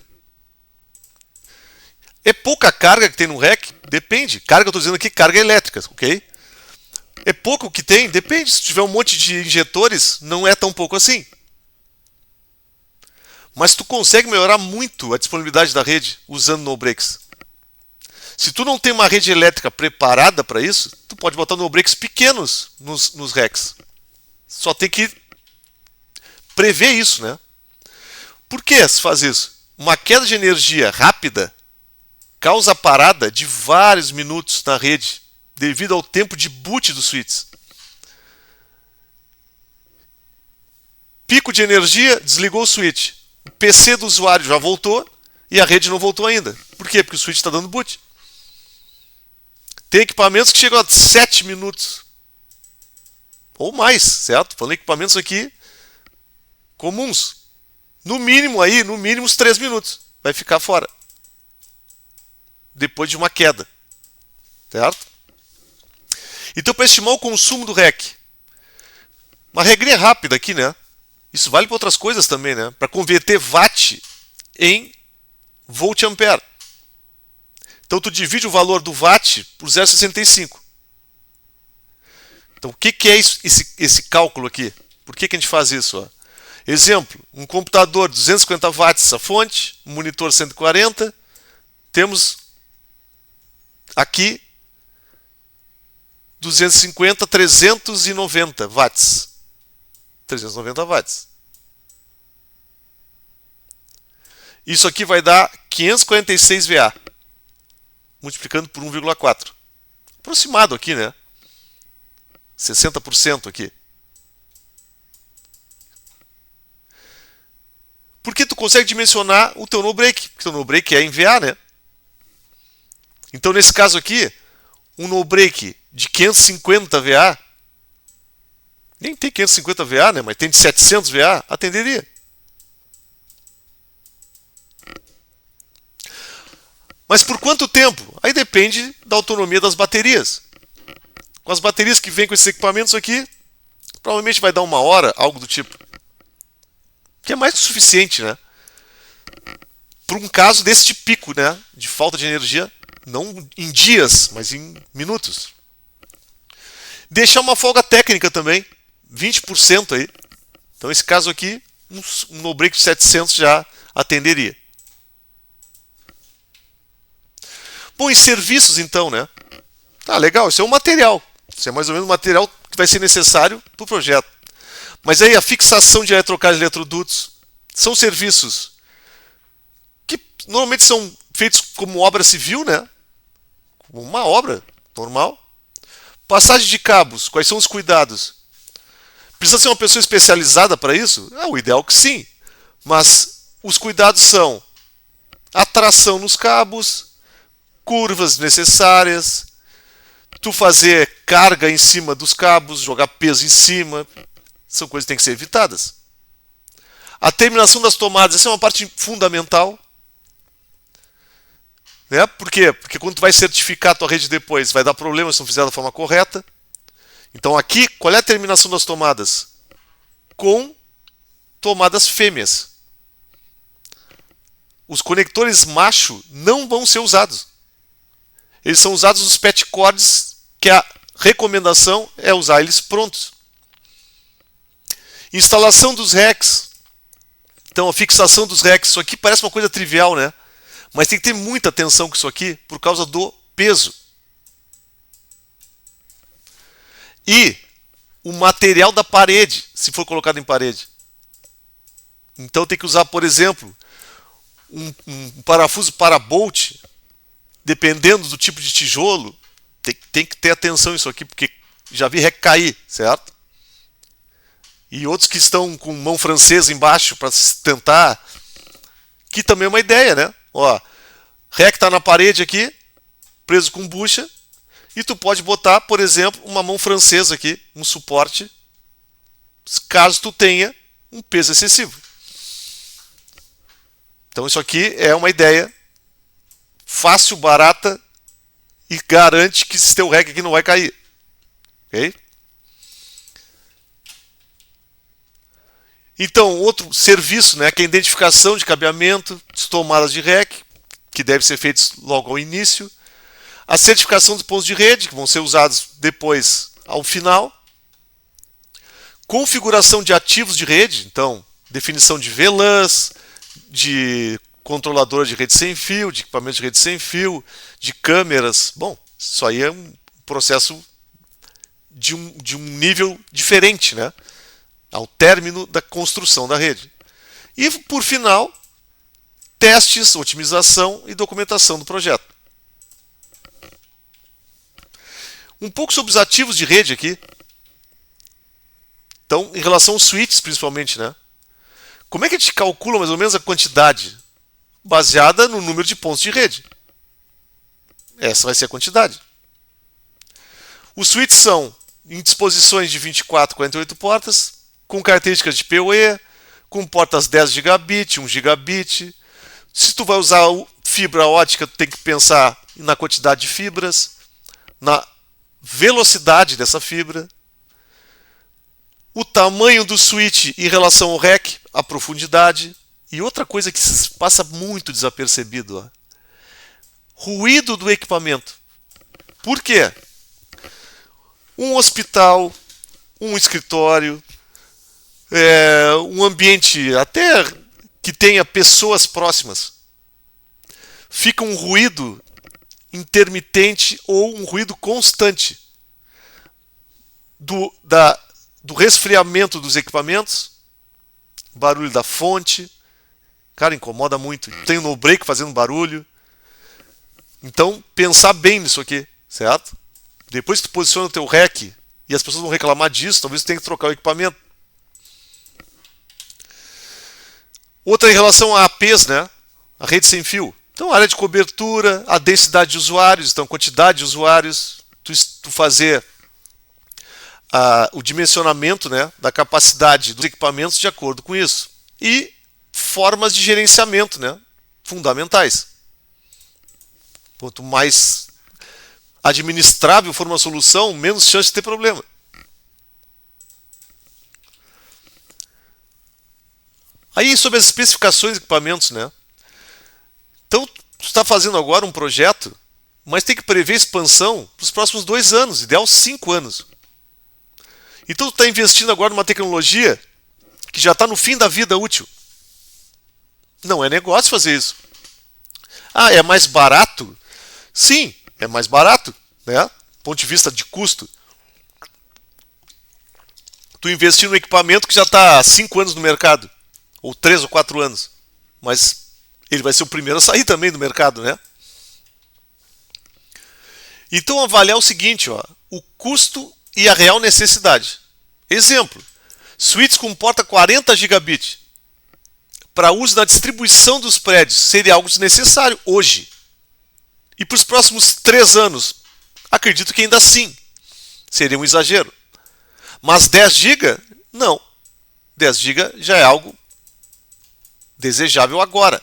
É pouca carga que tem no REC? Depende. Carga, eu estou dizendo aqui, carga elétrica, ok? É pouco que tem? Depende. Se tiver um monte de injetores, não é tão pouco assim. Mas tu consegue melhorar muito a disponibilidade da rede usando no breaks. Se tu não tem uma rede elétrica preparada para isso, tu pode botar no breaks pequenos nos RECs. Só tem que prever isso, né? Por que se faz isso? Uma queda de energia rápida causa parada de vários minutos na rede, devido ao tempo de boot dos switches. Pico de energia, desligou o switch. O PC do usuário já voltou e a rede não voltou ainda. Por quê? Porque o switch está dando boot. Tem equipamentos que chegam a 7 minutos. Ou mais, certo? Falando equipamentos aqui comuns. No mínimo uns 3 minutos. Vai ficar fora. Depois de uma queda. Certo? Então, para estimar o consumo do REC, uma regrinha rápida aqui, né? Isso vale para outras coisas também, né? Para converter watt em volt-ampere. Então, tu divide o valor do watt por 0,65. Então, o que é esse cálculo aqui? Por que a gente faz isso? Ó? Exemplo, um computador 250 watts a fonte, um monitor 140, temos aqui 250, 390 watts. 390 watts. Isso aqui vai dar 546 VA. Multiplicando por 1,4. Aproximado aqui, né? 60% aqui. Porque tu consegue dimensionar o teu no-break. Porque o teu no-break é em VA, né? Então, nesse caso aqui, um no-break de 550 VA, nem tem 550 VA, né? Mas tem de 700 VA, atenderia. Mas por quanto tempo? Aí depende da autonomia das baterias. Com as baterias que vêm com esses equipamentos aqui, provavelmente vai dar 1 hora, algo do tipo. Que é mais que suficiente, né? para um caso desse de pico, né? De falta de energia, não em dias, mas em minutos. Deixar uma folga técnica também, 20% aí. Então esse caso aqui, um no-break de 700 já atenderia. Bom, em serviços então, né? Tá, legal, isso é um material. Isso é mais ou menos o material que vai ser necessário para o projeto. Mas aí a fixação de eletrocários e eletrodutos são serviços que normalmente são feitos como obra civil, né? Como uma obra normal. Passagem de cabos, quais são os cuidados? Precisa ser uma pessoa especializada para isso? O ideal é que sim. Mas os cuidados são atração nos cabos, curvas necessárias, tu fazer carga em cima dos cabos, jogar peso em cima, são coisas que têm que ser evitadas. A terminação das tomadas, essa é uma parte fundamental. Né? Por quê? Porque quando tu vai certificar a tua rede depois, vai dar problema se não fizer da forma correta. Então aqui, qual é a terminação das tomadas? Com tomadas fêmeas. Os conectores macho não vão ser usados. Eles são usados nos patch cords, que a recomendação é usar eles prontos. Instalação dos racks. Então a fixação dos racks, isso aqui parece uma coisa trivial, né? Mas tem que ter muita atenção com isso aqui por causa do peso. E o material da parede, se for colocado em parede. Então tem que usar, por exemplo, um parafuso para-bolt, dependendo do tipo de tijolo, tem que ter atenção nisso aqui, porque já vi rec cair, certo? E outros que estão com mão francesa embaixo para sustentar, que também é uma ideia, né? Ó, rec está na parede aqui, preso com bucha, e tu pode botar, por exemplo, uma mão francesa aqui, um suporte, caso tu tenha um peso excessivo. Então isso aqui é uma ideia fácil, barata e garante que esse teu rec aqui não vai cair. Ok? Então, outro serviço, né, que é a identificação de cabeamento, de tomadas de rec, que deve ser feito logo ao início. A certificação dos pontos de rede, que vão ser usados depois ao final. Configuração de ativos de rede, então, definição de VLANs, de controlador de rede sem fio, de equipamento de rede sem fio, de câmeras. Bom, isso aí é um processo de um nível diferente, né? Ao término da construção da rede. E, por final, testes, otimização e documentação do projeto. Um pouco sobre os ativos de rede aqui. Então, em relação aos switches, principalmente, né? Como é que a gente calcula mais ou menos a quantidade? Baseada no número de pontos de rede. Essa vai ser a quantidade. Os switches são em disposições de 24 a 48 portas, com características de PoE, com portas 10 gigabit, 1 gigabit. Se tu vai usar fibra ótica, tu tem que pensar na quantidade de fibras, na velocidade dessa fibra, o tamanho do switch em relação ao rack, a profundidade. E outra coisa que passa muito desapercebido, ó, ruído do equipamento. Por quê? Um hospital, um escritório, um ambiente até que tenha pessoas próximas, fica um ruído intermitente ou um ruído constante do resfriamento dos equipamentos, barulho da fonte. Cara, incomoda muito. Tem um no-break fazendo barulho. Então, pensar bem nisso aqui, certo? Depois que tu posiciona o teu rack e as pessoas vão reclamar disso, talvez tu tenha que trocar o equipamento. Outra em relação a APs, né? A rede sem fio. Então, a área de cobertura, a densidade de usuários, então, quantidade de usuários, tu fazer o dimensionamento, né, da capacidade dos equipamentos de acordo com isso. E formas de gerenciamento, né, fundamentais. Quanto mais administrável for uma solução, menos chance de ter problema. Aí, sobre as especificações de equipamentos, né, Então, tu está fazendo agora um projeto, mas tem que prever expansão para os próximos 2 anos, ideal 5 anos. Então, tu está investindo agora numa tecnologia que já está no fim da vida útil. Não é negócio fazer isso. Ah, é mais barato? Sim, é mais barato, né? Do ponto de vista de custo. Tu investir num equipamento que já está há 5 anos no mercado, ou 3 ou 4 anos, mas ele vai ser o primeiro a sair também do mercado, né? Então avaliar o seguinte, ó, o custo e a real necessidade. Exemplo, switch com porta 40 gigabit para uso na distribuição dos prédios seria algo desnecessário hoje. E para os próximos 3 anos, acredito que ainda assim seria um exagero. Mas 10 GB? Não. 10 GB já é algo desejável agora.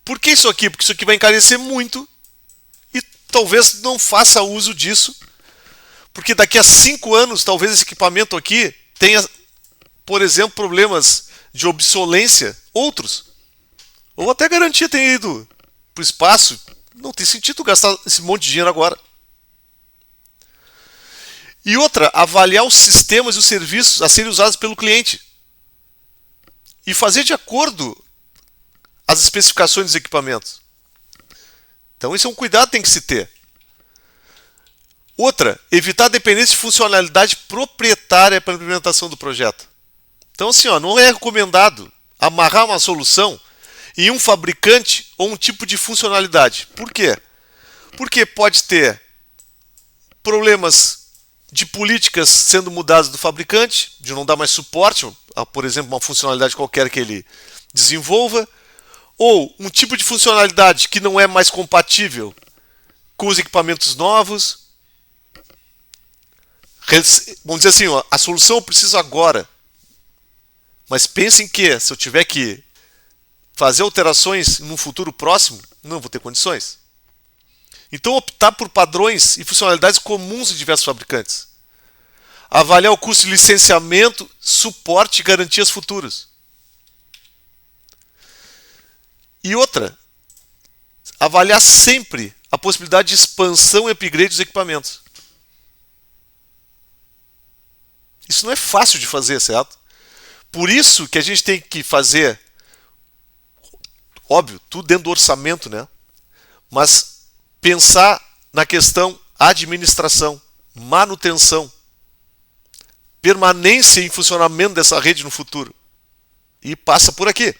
Por que isso aqui? Porque isso aqui vai encarecer muito e talvez não faça uso disso, porque daqui a 5 anos talvez esse equipamento aqui tenha, por exemplo, problemas de obsolência, outros. Ou até garantia tenha ido para o espaço. Não tem sentido gastar esse monte de dinheiro agora. E outra, avaliar os sistemas e os serviços a serem usados pelo cliente. E fazer de acordo as especificações dos equipamentos. Então esse é um cuidado que tem que se ter. Outra, evitar a dependência de funcionalidade proprietária para a implementação do projeto. Então assim, ó, não é recomendado amarrar uma solução em um fabricante ou um tipo de funcionalidade. Por quê? Porque pode ter problemas de políticas sendo mudadas do fabricante, de não dar mais suporte a, por exemplo, uma funcionalidade qualquer que ele desenvolva, ou um tipo de funcionalidade que não é mais compatível com os equipamentos novos. Vamos dizer assim, ó, a solução eu preciso agora. Mas pensem que, se eu tiver que fazer alterações num futuro próximo, não vou ter condições. Então, optar por padrões e funcionalidades comuns de diversos fabricantes. Avaliar o custo de licenciamento, suporte e garantias futuras. E outra, avaliar sempre a possibilidade de expansão e upgrade dos equipamentos. Isso não é fácil de fazer, certo? Por isso que a gente tem que fazer, óbvio, tudo dentro do orçamento, né? Mas pensar na questão administração, manutenção, permanência em funcionamento dessa rede no futuro. E passa por aqui.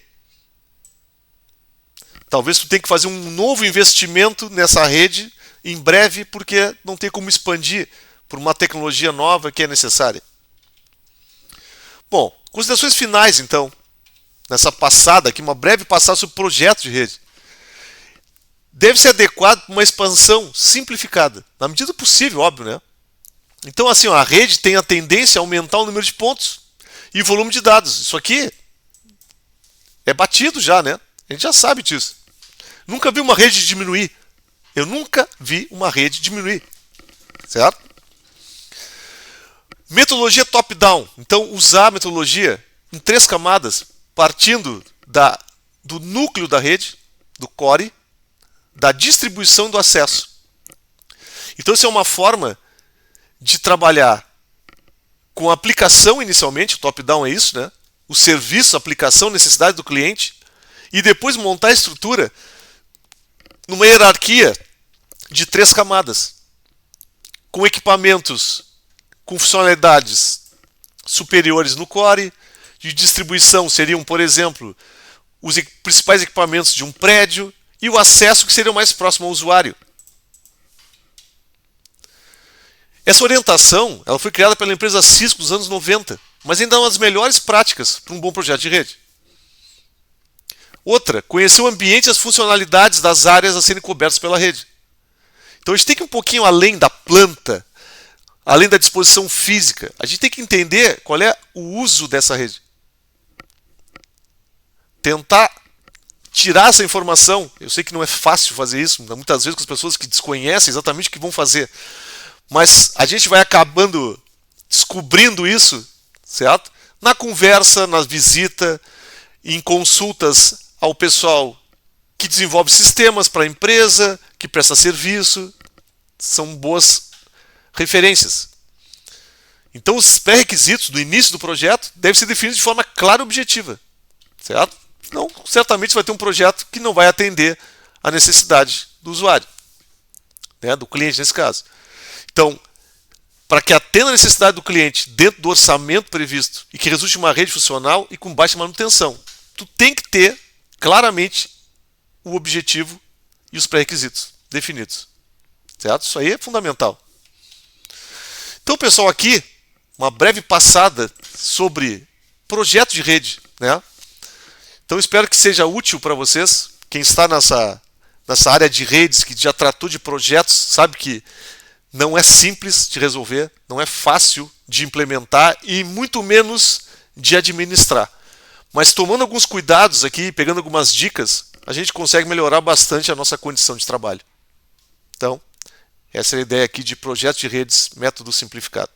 Talvez tu tenha que fazer um novo investimento nessa rede em breve, porque não tem como expandir por uma tecnologia nova que é necessária. Bom, considerações finais então, nessa passada aqui, uma breve passada sobre o projeto de rede. Deve ser adequado para uma expansão simplificada, na medida do possível, óbvio, né? Então, assim, ó, a rede tem a tendência a aumentar o número de pontos e volume de dados. Isso aqui é batido já, né? A gente já sabe disso. Nunca vi uma rede diminuir. Eu nunca vi uma rede diminuir. Certo? Metodologia top-down. Então, usar a metodologia em 3 camadas, partindo do núcleo da rede, do core, da distribuição e do acesso. Então, isso é uma forma de trabalhar com a aplicação inicialmente, o top-down é isso, né? O serviço, a aplicação, necessidade do cliente, e depois montar a estrutura numa hierarquia de 3 camadas, com equipamentos com funcionalidades superiores no core, de distribuição seriam, por exemplo, os principais equipamentos de um prédio, e o acesso que seria o mais próximo ao usuário. Essa orientação ela foi criada pela empresa Cisco nos anos 90, mas ainda é uma das melhores práticas para um bom projeto de rede. Outra, conhecer o ambiente e as funcionalidades das áreas a serem cobertas pela rede. Então a gente tem que ir um pouquinho além da planta, além da disposição física. A gente tem que entender qual é o uso dessa rede. Tentar tirar essa informação. Eu sei que não é fácil fazer isso, muitas vezes com as pessoas que desconhecem exatamente o que vão fazer. Mas a gente vai acabando descobrindo isso, certo? Na conversa, na visita, em consultas ao pessoal que desenvolve sistemas para a empresa, que presta serviço, são boas referências. Então, os pré-requisitos do início do projeto devem ser definidos de forma clara e objetiva, certo? Não, certamente vai ter um projeto que não vai atender a necessidade do usuário, né, do cliente nesse caso. Então, para que atenda a necessidade do cliente dentro do orçamento previsto e que resulte em uma rede funcional e com baixa manutenção, tu tem que ter claramente o objetivo e os pré-requisitos definidos, certo? Isso aí é fundamental. Então, pessoal, aqui uma breve passada sobre projeto de rede, né? Então, espero que seja útil para vocês. Quem está nessa área de redes, que já tratou de projetos, sabe que não é simples de resolver, não é fácil de implementar e muito menos de administrar. Mas tomando alguns cuidados aqui, pegando algumas dicas, a gente consegue melhorar bastante a nossa condição de trabalho. Então, essa é a ideia aqui de projeto de redes, método simplificado.